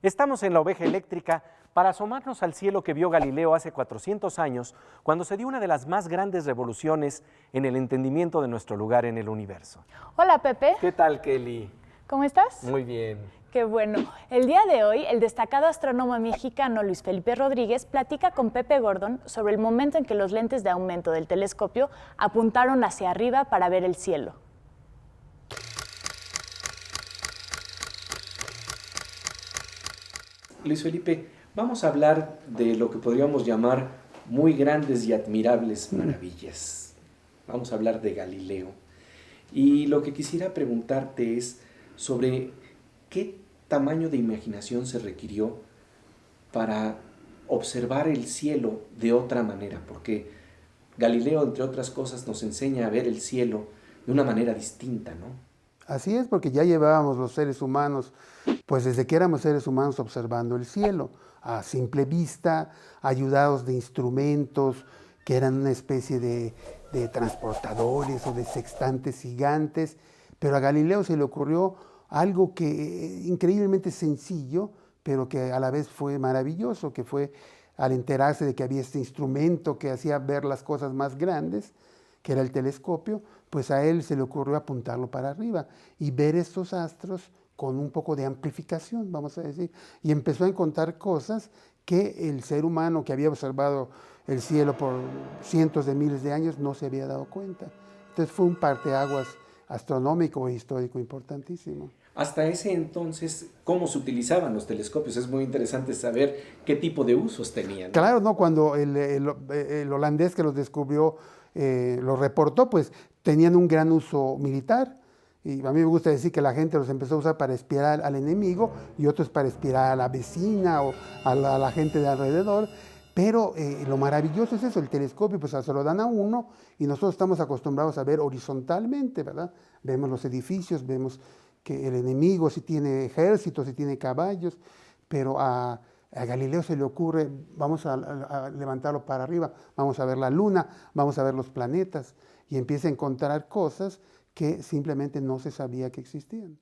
Estamos en la oveja eléctrica para asomarnos al cielo que vio Galileo hace 400 años, cuando se dio una de las más grandes revoluciones en el entendimiento de nuestro lugar en el universo. Hola, Pepe. ¿Qué tal, Kelly? ¿Cómo estás? Muy bien. Qué bueno. El día de hoy, el destacado astrónomo mexicano Luis Felipe Rodríguez platica con Pepe Gordon sobre el momento en que los lentes de aumento del telescopio apuntaron hacia arriba para ver el cielo. Luis Felipe, vamos a hablar de lo que podríamos llamar muy grandes y admirables maravillas. Vamos a hablar de Galileo. Y lo que quisiera preguntarte es sobre qué tamaño de imaginación se requirió para observar el cielo de otra manera, porque Galileo, entre otras cosas, nos enseña a ver el cielo de una manera distinta, ¿no? Así es, porque ya llevábamos los seres humanos, pues desde que éramos seres humanos observando el cielo, a simple vista, ayudados de instrumentos que eran una especie de transportadores o de sextantes gigantes, pero a Galileo se le ocurrió algo que increíblemente sencillo, pero que a la vez fue maravilloso, que fue al enterarse de que había este instrumento que hacía ver las cosas más grandes, que era el telescopio, pues a él se le ocurrió apuntarlo para arriba y ver estos astros con un poco de amplificación, vamos a decir, y empezó a encontrar cosas que el ser humano que había observado el cielo por cientos de miles de años no se había dado cuenta. Entonces fue un parteaguas astronómico e histórico importantísimo. Hasta ese entonces, ¿cómo se utilizaban los telescopios? Es muy interesante saber qué tipo de usos tenían. Claro, ¿no? Cuando el holandés que los descubrió los reportó, pues tenían un gran uso militar. Y a mí me gusta decir que la gente los empezó a usar para espiar al enemigo y otros para espiar a la vecina o a la gente de alrededor. Pero lo maravilloso es eso, el telescopio pues se lo dan a uno y nosotros estamos acostumbrados a ver horizontalmente, ¿verdad? Vemos los edificios, vemos que el enemigo si tiene ejércitos, si tiene caballos, pero a Galileo se le ocurre, vamos a levantarlo para arriba, vamos a ver la luna, vamos a ver los planetas y empieza a encontrar cosas que simplemente no se sabía que existían.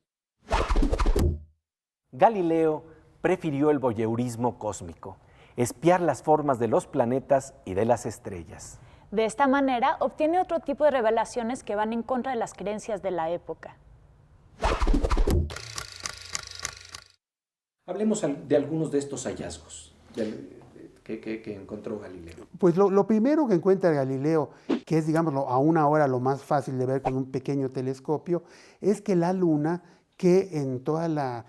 Galileo prefirió el voyeurismo cósmico, espiar las formas de los planetas y de las estrellas. De esta manera, obtiene otro tipo de revelaciones que van en contra de las creencias de la época. Hablemos de algunos de estos hallazgos que encontró Galileo. Pues lo primero que encuentra Galileo, que es, digámoslo, aún ahora lo más fácil de ver con un pequeño telescopio, es que la luna, que en toda la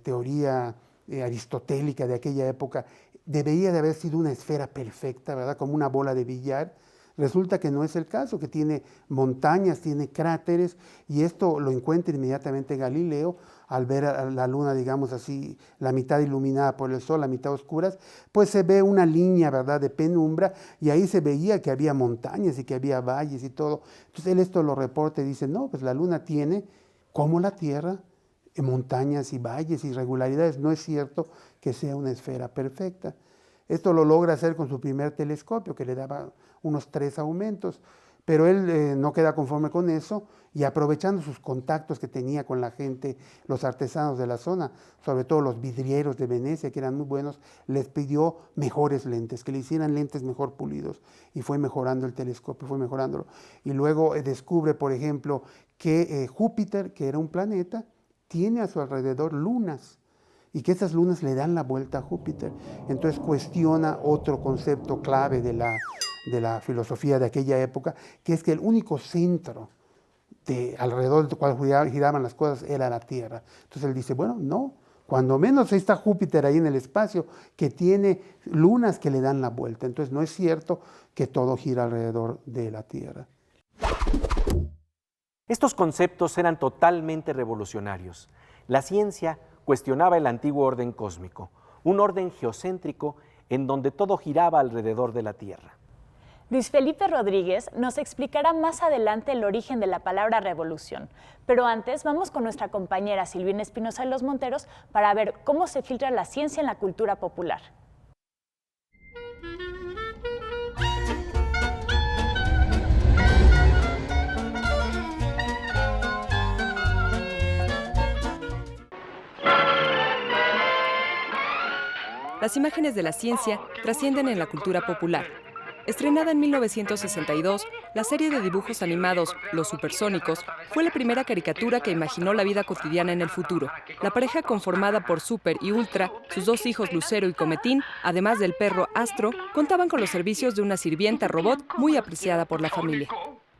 teoría aristotélica de aquella época debería de haber sido una esfera perfecta, ¿verdad? Como una bola de billar, resulta que no es el caso, que tiene montañas, tiene cráteres, y esto lo encuentra inmediatamente Galileo al ver a la luna, digamos así, la mitad iluminada por el sol, la mitad oscuras, pues se ve una línea, ¿verdad?, de penumbra, y ahí se veía que había montañas y que había valles y todo. Entonces él esto lo reporta y dice, no, pues la luna tiene, como la Tierra, montañas y valles, irregularidades, no es cierto que sea una esfera perfecta. Esto lo logra hacer con su primer telescopio, que le daba unos 3 aumentos, pero él no queda conforme con eso y aprovechando sus contactos que tenía con la gente, los artesanos de la zona, sobre todo los vidrieros de Venecia, que eran muy buenos, les pidió mejores lentes, que le hicieran lentes mejor pulidos, y fue mejorando el telescopio, fue mejorándolo. Y luego descubre, por ejemplo, que Júpiter, que era un planeta, tiene a su alrededor lunas, y que esas lunas le dan la vuelta a Júpiter. Entonces cuestiona otro concepto clave de la filosofía de aquella época, que es que el único centro alrededor del cual giraban las cosas era la Tierra. Entonces él dice, bueno, no, cuando menos está Júpiter ahí en el espacio, que tiene lunas que le dan la vuelta. Entonces no es cierto que todo gira alrededor de la Tierra. Estos conceptos eran totalmente revolucionarios. La ciencia cuestionaba el antiguo orden cósmico, un orden geocéntrico en donde todo giraba alrededor de la Tierra. Luis Felipe Rodríguez nos explicará más adelante el origen de la palabra revolución, pero antes vamos con nuestra compañera Silvina Espinosa de los Monteros para ver cómo se filtra la ciencia en la cultura popular. las imágenes de la ciencia trascienden en la cultura popular. Estrenada en 1962, la serie de dibujos animados Los Supersónicos fue la primera caricatura que imaginó la vida cotidiana en el futuro. La pareja conformada por Super y Ultra, sus dos hijos Lucero y Cometín, además del perro Astro, contaban con los servicios de una sirvienta robot muy apreciada por la familia.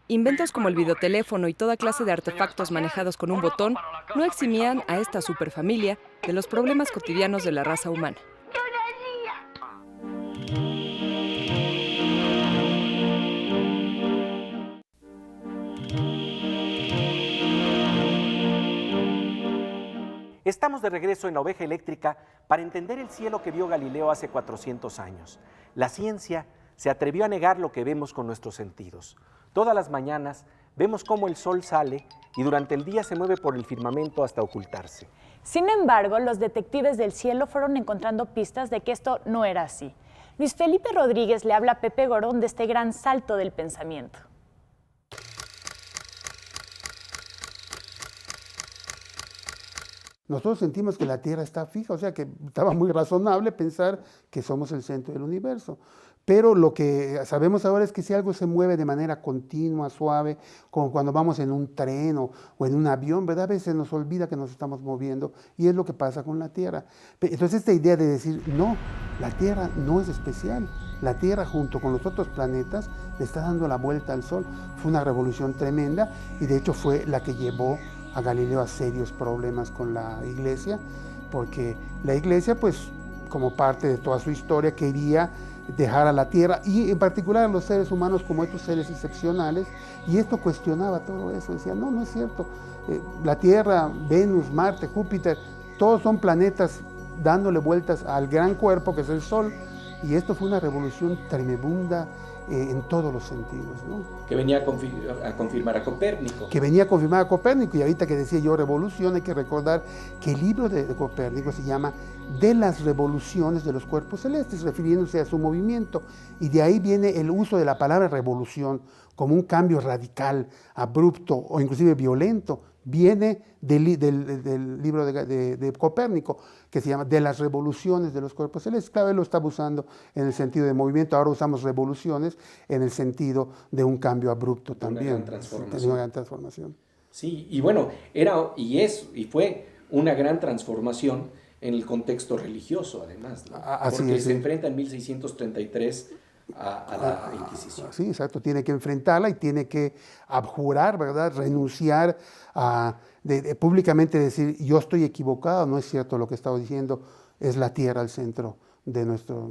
Inventos como el videoteléfono y toda clase de artefactos manejados con un botón no eximían a esta superfamilia de los problemas cotidianos de la raza humana. Estamos de regreso en La Oveja Eléctrica para entender el cielo que vio Galileo hace 400 años. La ciencia se atrevió a negar lo que vemos con nuestros sentidos. Todas las mañanas vemos cómo el sol sale y durante el día se mueve por el firmamento hasta ocultarse. Sin embargo, los detectives del cielo fueron encontrando pistas de que esto no era así. Luis Felipe Rodríguez le habla a Pepe Gorón de este gran salto del pensamiento. Nosotros sentimos que la Tierra está fija, o sea que estaba muy razonable pensar que somos el centro del universo. Pero lo que sabemos ahora es que si algo se mueve de manera continua, suave, como cuando vamos en un tren o en un avión, ¿verdad? A veces nos olvida que nos estamos moviendo y es lo que pasa con la Tierra. Entonces esta idea de decir, no, la Tierra no es especial. La Tierra junto con los otros planetas le está dando la vuelta al Sol. Fue una revolución tremenda y de hecho fue la que llevó a Galileo a serios problemas con la Iglesia, porque la Iglesia, pues, como parte de toda su historia, quería dejar a la Tierra y en particular a los seres humanos como estos seres excepcionales, y esto cuestionaba todo eso, decía, no, no es cierto, la Tierra, Venus, Marte, Júpiter, todos son planetas dándole vueltas al gran cuerpo que es el Sol, y esto fue una revolución tremenda en todos los sentidos, ¿no? Que venía a confirmar a Copérnico. Que venía a confirmar a Copérnico, y ahorita que decía yo revolución, hay que recordar que el libro de Copérnico se llama De las revoluciones de los cuerpos celestes, refiriéndose a su movimiento, y de ahí viene el uso de la palabra revolución como un cambio radical, abrupto o inclusive violento. Viene del libro de Copérnico, que se llama De las revoluciones de los cuerpos celestes. Claro, él lo estaba usando en el sentido de movimiento, ahora usamos revoluciones en el sentido de un cambio abrupto también. Una gran transformación. Una gran transformación. Sí, y bueno, fue una gran transformación en el contexto religioso, además, ¿no? Porque se enfrenta en 1633 a la Inquisición. Sí, exacto, tiene que enfrentarla y tiene que abjurar, ¿verdad? Renunciar a públicamente decir, yo estoy equivocado, no es cierto lo que estaba diciendo, es la Tierra el centro de nuestro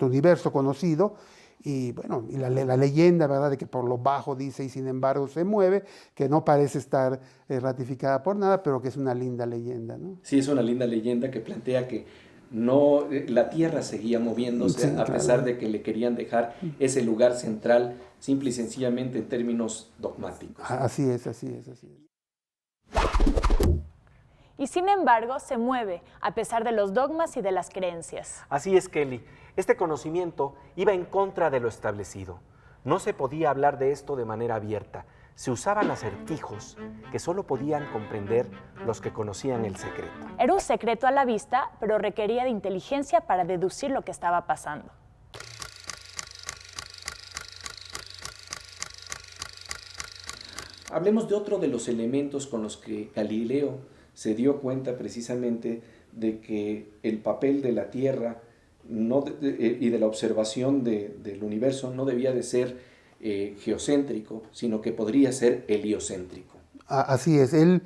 universo conocido. Y bueno, y la leyenda, ¿verdad?, de que por lo bajo dice y sin embargo se mueve, que no parece estar ratificada por nada, pero que es una linda leyenda, ¿no? Sí, es una linda leyenda que plantea que no, la Tierra seguía moviéndose, sí, a pesar de que le querían dejar ese lugar central, simple y sencillamente en términos dogmáticos. Así es, así es, así es. Y sin embargo se mueve, a pesar de los dogmas y de las creencias. Así es, Kelly. Este conocimiento iba en contra de lo establecido. No se podía hablar de esto de manera abierta. Se usaban acertijos que solo podían comprender los que conocían el secreto. Era un secreto a la vista, pero requería de inteligencia para deducir lo que estaba pasando. Hablemos de otro de los elementos con los que Galileo se dio cuenta precisamente de que el papel de la Tierra y de la observación del universo no debía de ser geocéntrico, sino que podría ser heliocéntrico. Así es. Él,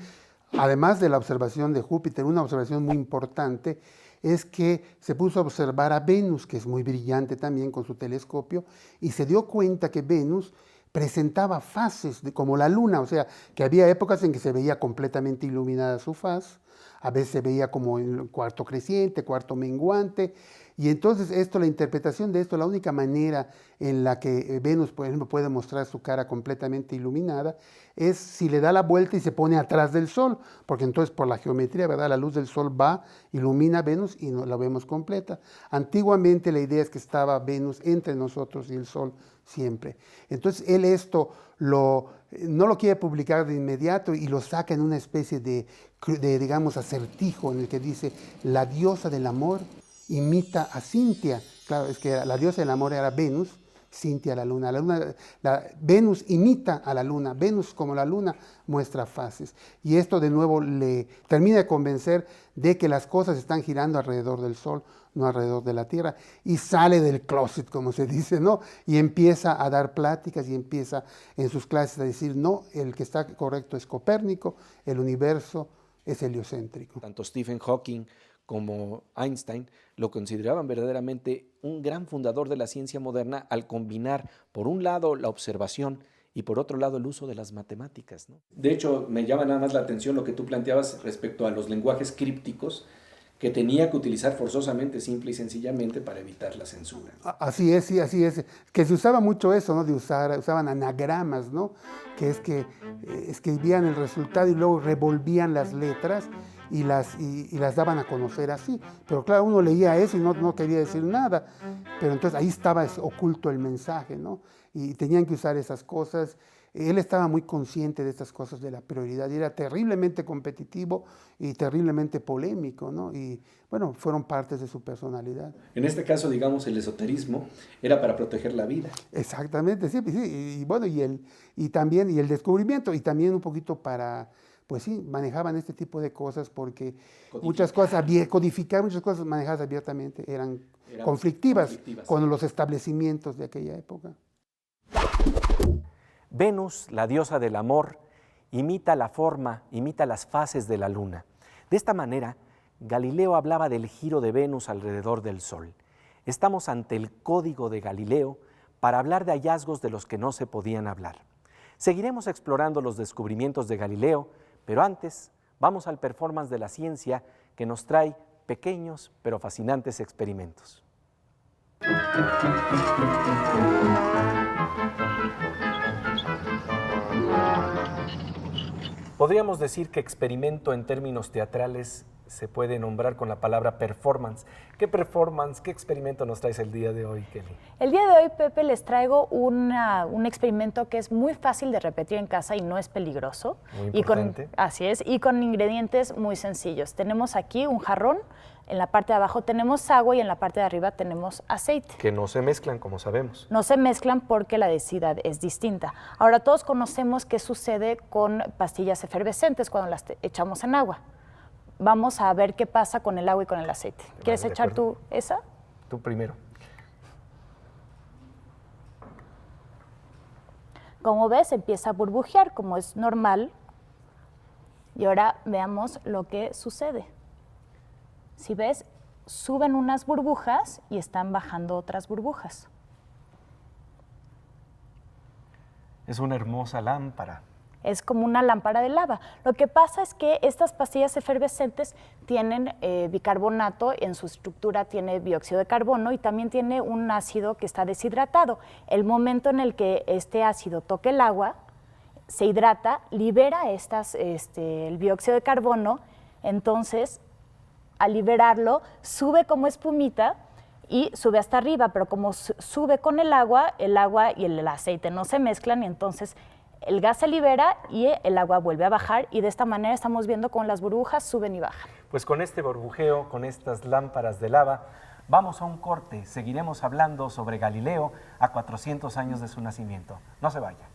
además de la observación de Júpiter, una observación muy importante es que se puso a observar a Venus, que es muy brillante también con su telescopio, y se dio cuenta que Venus presentaba fases como la luna, o sea, que había épocas en que se veía completamente iluminada su faz, a veces se veía como en cuarto creciente, cuarto menguante, y entonces la interpretación de esto, la única manera en la que Venus, por ejemplo, puede mostrar su cara completamente iluminada, es si le da la vuelta y se pone atrás del Sol, porque entonces por la geometría, ¿verdad?, la luz del Sol va, ilumina a Venus y no la vemos completa. Antiguamente la idea es que estaba Venus entre nosotros y el Sol siempre. Entonces él no lo quiere publicar de inmediato y lo saca en una especie de digamos, acertijo en el que dice, la diosa del amor imita a Cintia. Claro, es que la diosa del amor era Venus, Cintia la luna. Venus imita a la luna, Venus como la luna muestra fases. Y esto de nuevo le termina de convencer de que las cosas están girando alrededor del Sol, no alrededor de la Tierra. Y sale del closet, como se dice, ¿no? Y empieza a dar pláticas y empieza en sus clases a decir, no, el que está correcto es Copérnico, el universo es heliocéntrico. Tanto Stephen Hawking como Einstein lo consideraban verdaderamente un gran fundador de la ciencia moderna al combinar, por un lado, la observación y por otro lado, el uso de las matemáticas, ¿no? De hecho, me llama nada más la atención lo que tú planteabas respecto a los lenguajes crípticos que tenía que utilizar forzosamente, simple y sencillamente, para evitar la censura. Así es, sí, así es. Que se usaba mucho eso, ¿no? Usaban anagramas, ¿no? Que es que escribían el resultado y luego revolvían las letras y las daban a conocer así. Pero claro, uno leía eso y no quería decir nada. Pero entonces ahí estaba oculto el mensaje, ¿no? Y tenían que usar esas cosas. Él estaba muy consciente de estas cosas, de la prioridad, y era terriblemente competitivo y terriblemente polémico, ¿no? Y bueno, fueron partes de su personalidad. En este caso, digamos, el esoterismo era para proteger la vida. Exactamente, sí, y bueno, y también el descubrimiento, y también un poquito para, pues sí, manejaban este tipo de cosas porque muchas cosas, codificar muchas cosas manejadas abiertamente eran conflictivas con los establecimientos de aquella época. Venus, la diosa del amor, imita la forma, imita las fases de la luna. De esta manera, Galileo hablaba del giro de Venus alrededor del Sol. Estamos ante el código de Galileo para hablar de hallazgos de los que no se podían hablar. Seguiremos explorando los descubrimientos de Galileo, pero antes vamos al performance de la ciencia que nos trae pequeños pero fascinantes experimentos. Podríamos decir que experimento en términos teatrales se puede nombrar con la palabra performance. ¿Qué performance, qué experimento nos traes el día de hoy, Kelly? El día de hoy, Pepe, les traigo un experimento que es muy fácil de repetir en casa y no es peligroso. Muy importante. Así es, y con ingredientes muy sencillos. Tenemos aquí un jarrón, en la parte de abajo tenemos agua y en la parte de arriba tenemos aceite. Que no se mezclan, como sabemos. No se mezclan porque la densidad es distinta. Ahora, todos conocemos qué sucede con pastillas efervescentes cuando las echamos en agua. Vamos a ver qué pasa con el agua y con el aceite. ¿Quieres echar tú esa? Tú primero. Como ves, empieza a burbujear, como es normal. Y ahora veamos lo que sucede. Si ves, suben unas burbujas y están bajando otras burbujas. Es una hermosa lámpara. Es como una lámpara de lava. Lo que pasa es que estas pastillas efervescentes tienen bicarbonato, en su estructura tiene dióxido de carbono y también tiene un ácido que está deshidratado. El momento en el que este ácido toque el agua, se hidrata, libera el dióxido de carbono, entonces al liberarlo sube como espumita y sube hasta arriba, pero como sube con el agua y el aceite no se mezclan y entonces el gas se libera y el agua vuelve a bajar y de esta manera estamos viendo cómo las burbujas suben y bajan. Pues con este burbujeo, con estas lámparas de lava, vamos a un corte. Seguiremos hablando sobre Galileo a 400 años de su nacimiento. No se vaya.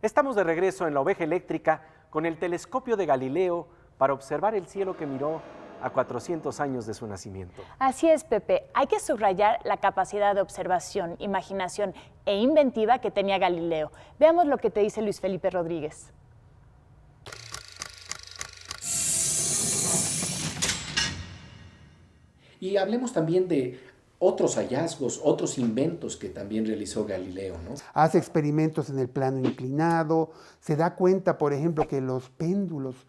Estamos de regreso en La Oveja Eléctrica con el telescopio de Galileo para observar el cielo que miró a 400 años de su nacimiento. Así es, Pepe. Hay que subrayar la capacidad de observación, imaginación e inventiva que tenía Galileo. Veamos lo que te dice Luis Felipe Rodríguez. Y hablemos también de otros hallazgos, otros inventos que también realizó Galileo, ¿no? Hace experimentos en el plano inclinado, se da cuenta, por ejemplo, que los péndulos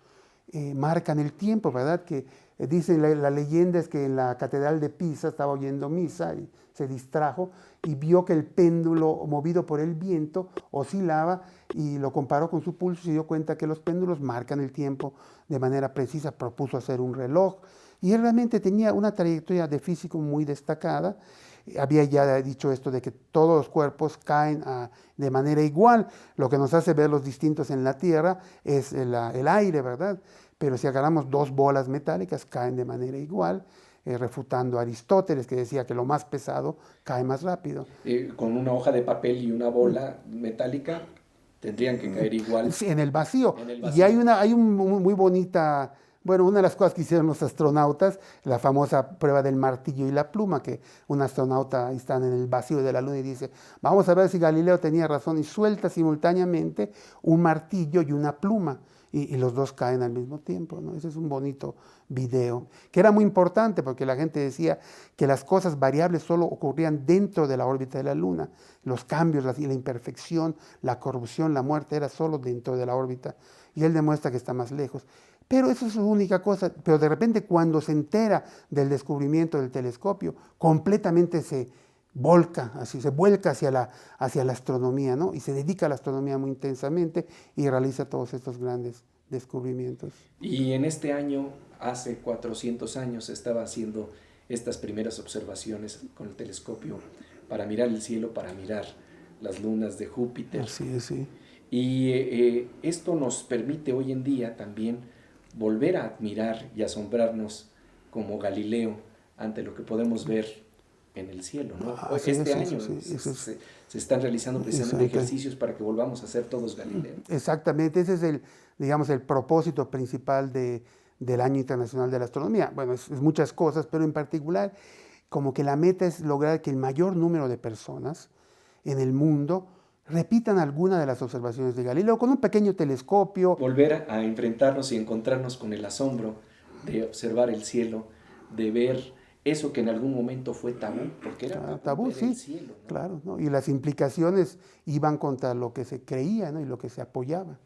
marcan el tiempo, ¿verdad? Que dicen, la leyenda es que en la catedral de Pisa estaba oyendo misa y se distrajo y vio que el péndulo movido por el viento oscilaba y lo comparó con su pulso y se dio cuenta que los péndulos marcan el tiempo de manera precisa, propuso hacer un reloj y él realmente tenía una trayectoria de físico muy destacada. Había ya dicho esto de que todos los cuerpos caen de manera igual, lo que nos hace ver los distintos en la Tierra es el aire, ¿verdad? Pero si agarramos dos bolas metálicas caen de manera igual, refutando a Aristóteles, que decía que lo más pesado cae más rápido. Con una hoja de papel y una bola metálica tendrían que caer igual. Sí, en el vacío. En el vacío. Y hay un muy bonita, bueno, una de las cosas que hicieron los astronautas, la famosa prueba del martillo y la pluma, que un astronauta está en el vacío de la Luna y dice, vamos a ver si Galileo tenía razón, y suelta simultáneamente un martillo y una pluma. Y los dos caen al mismo tiempo, ¿no? Ese es un bonito video, que era muy importante porque la gente decía que las cosas variables solo ocurrían dentro de la órbita de la Luna. Los cambios, la imperfección, la corrupción, la muerte, era solo dentro de la órbita. Y él demuestra que está más lejos. Pero eso es su única cosa. Pero de repente cuando se entera del descubrimiento del telescopio, completamente se vuelca hacia la astronomía, ¿no? Y se dedica a la astronomía muy intensamente y realiza todos estos grandes descubrimientos. Y en este año, hace 400 años, estaba haciendo estas primeras observaciones con el telescopio para mirar el cielo, para mirar las lunas de Júpiter. Así es, sí. Y esto nos permite hoy en día también volver a admirar y asombrarnos como Galileo ante lo que podemos ver en el cielo, ¿no? Este año se están realizando precisamente ejercicios para que volvamos a ser todos Galileo. Exactamente, ese es el propósito principal del Año Internacional de la Astronomía. Bueno, es muchas cosas, pero en particular como que la meta es lograr que el mayor número de personas en el mundo repitan alguna de las observaciones de Galileo con un pequeño telescopio. Volver a enfrentarnos y encontrarnos con el asombro de observar el cielo, de ver eso que en algún momento fue tabú, porque era tabú, sí, el cielo, ¿no? Claro, ¿no? Y las implicaciones iban contra lo que se creía, ¿no? Y lo que se apoyaba.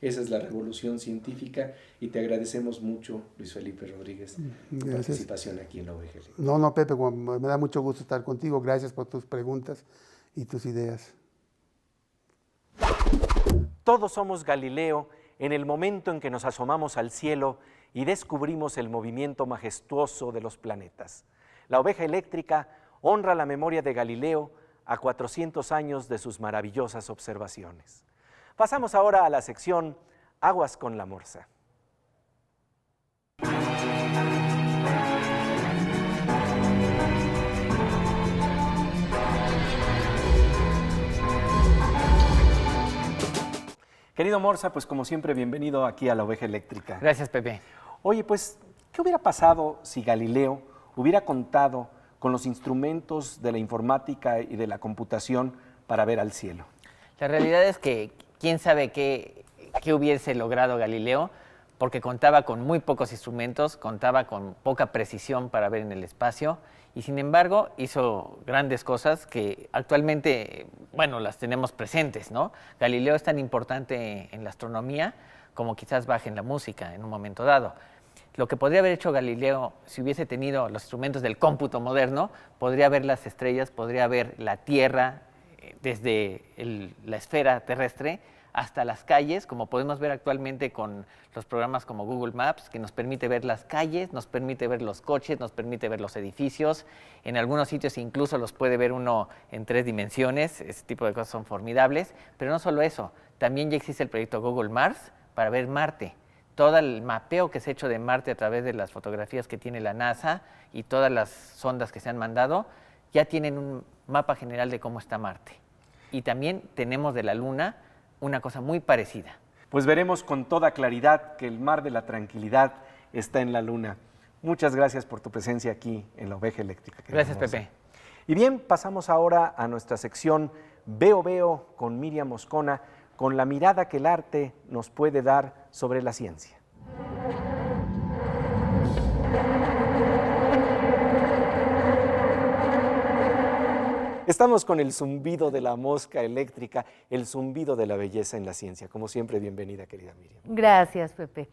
Esa es la revolución científica y te agradecemos mucho, Luis Felipe Rodríguez, tu participación aquí en la OVG. No, Pepe, me da mucho gusto estar contigo. Gracias por tus preguntas y tus ideas. Todos somos Galileo en el momento en que nos asomamos al cielo y descubrimos el movimiento majestuoso de los planetas. La Oveja Eléctrica honra la memoria de Galileo a 400 años de sus maravillosas observaciones. Pasamos ahora a la sección Aguas con la Morsa. Querido Morsa, pues como siempre, bienvenido aquí a la Oveja Eléctrica. Gracias, Pepe. Oye, pues, ¿qué hubiera pasado si Galileo hubiera contado con los instrumentos de la informática y de la computación para ver al cielo? La realidad es que quién sabe qué hubiese logrado Galileo, porque contaba con muy pocos instrumentos, contaba con poca precisión para ver en el espacio, y sin embargo hizo grandes cosas que actualmente, bueno, las tenemos presentes, ¿no? Galileo es tan importante en la astronomía como quizás baje en la música en un momento dado. Lo que podría haber hecho Galileo si hubiese tenido los instrumentos del cómputo moderno, podría ver las estrellas, podría ver la Tierra desde la esfera terrestre hasta las calles, como podemos ver actualmente con los programas como Google Maps, que nos permite ver las calles, nos permite ver los coches, nos permite ver los edificios. En algunos sitios incluso los puede ver uno en 3 dimensiones, ese tipo de cosas son formidables. Pero no solo eso, también ya existe el proyecto Google Mars para ver Marte. Todo el mapeo que se ha hecho de Marte a través de las fotografías que tiene la NASA y todas las sondas que se han mandado, ya tienen un mapa general de cómo está Marte. Y también tenemos de la Luna una cosa muy parecida. Pues veremos con toda claridad que el mar de la tranquilidad está en la Luna. Muchas gracias por tu presencia aquí en la Oveja Eléctrica. Gracias, Pepe. Y bien, pasamos ahora a nuestra sección Veo con Miriam Moscona, con la mirada que el arte nos puede dar sobre la ciencia. Estamos con el zumbido de la mosca eléctrica, el zumbido de la belleza en la ciencia. Como siempre, bienvenida, querida Miriam. Gracias, Pepe.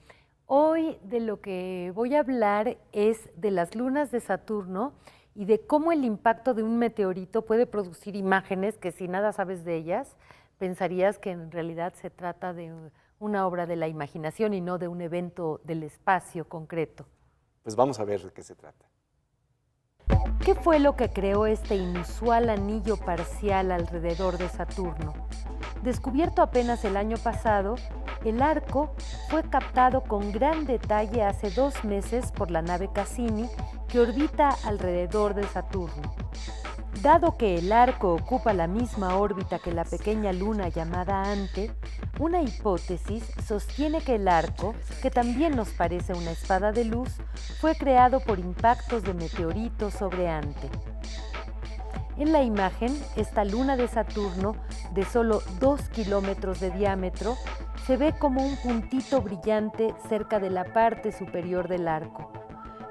Hoy de lo que voy a hablar es de las lunas de Saturno y de cómo el impacto de un meteorito puede producir imágenes que si nada sabes de ellas, pensarías que en realidad se trata de una obra de la imaginación y no de un evento del espacio concreto. Pues vamos a ver de qué se trata. ¿Qué fue lo que creó este inusual anillo parcial alrededor de Saturno? Descubierto apenas el año pasado, el arco fue captado con gran detalle hace 2 meses por la nave Cassini que orbita alrededor de Saturno. Dado que el arco ocupa la misma órbita que la pequeña luna llamada Ante, una hipótesis sostiene que el arco, que también nos parece una espada de luz, fue creado por impactos de meteoritos sobre Ante. En la imagen, esta luna de Saturno, de solo 2 kilómetros de diámetro, se ve como un puntito brillante cerca de la parte superior del arco.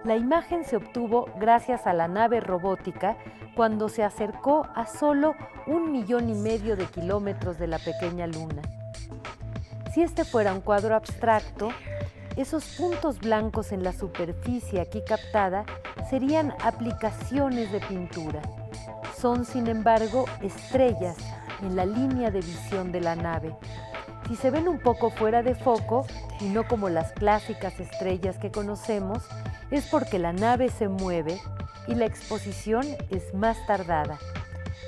La imagen se obtuvo gracias a la nave robótica cuando se acercó a solo 1,5 millones de kilómetros de la pequeña luna. Si este fuera un cuadro abstracto, esos puntos blancos en la superficie aquí captada serían aplicaciones de pintura. Son, sin embargo, estrellas en la línea de visión de la nave. Si se ven un poco fuera de foco, y no como las clásicas estrellas que conocemos, es porque la nave se mueve y la exposición es más tardada.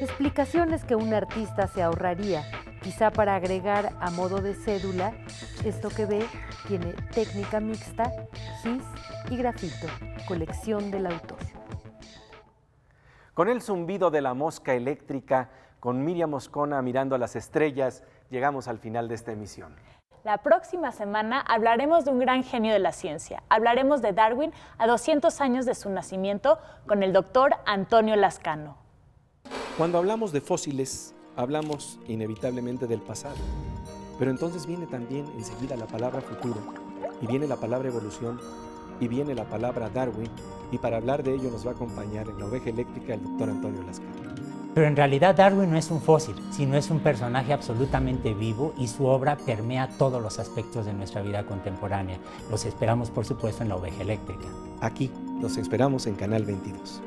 Explicaciones que un artista se ahorraría, quizá para agregar a modo de cédula: esto que ve tiene técnica mixta, gis y grafito, colección del autor. Con el zumbido de la mosca eléctrica, con Miriam Moscona mirando a las estrellas, llegamos al final de esta emisión. La próxima semana hablaremos de un gran genio de la ciencia. Hablaremos de Darwin a 200 años de su nacimiento con el doctor Antonio Lascano. Cuando hablamos de fósiles, hablamos inevitablemente del pasado. Pero entonces viene también enseguida la palabra futuro, y viene la palabra evolución, y viene la palabra Darwin, y para hablar de ello nos va a acompañar en la oveja eléctrica el doctor Antonio Lascano. Pero en realidad Darwin no es un fósil, sino es un personaje absolutamente vivo y su obra permea todos los aspectos de nuestra vida contemporánea. Los esperamos, por supuesto, en la oveja eléctrica. Aquí los esperamos en Canal 22.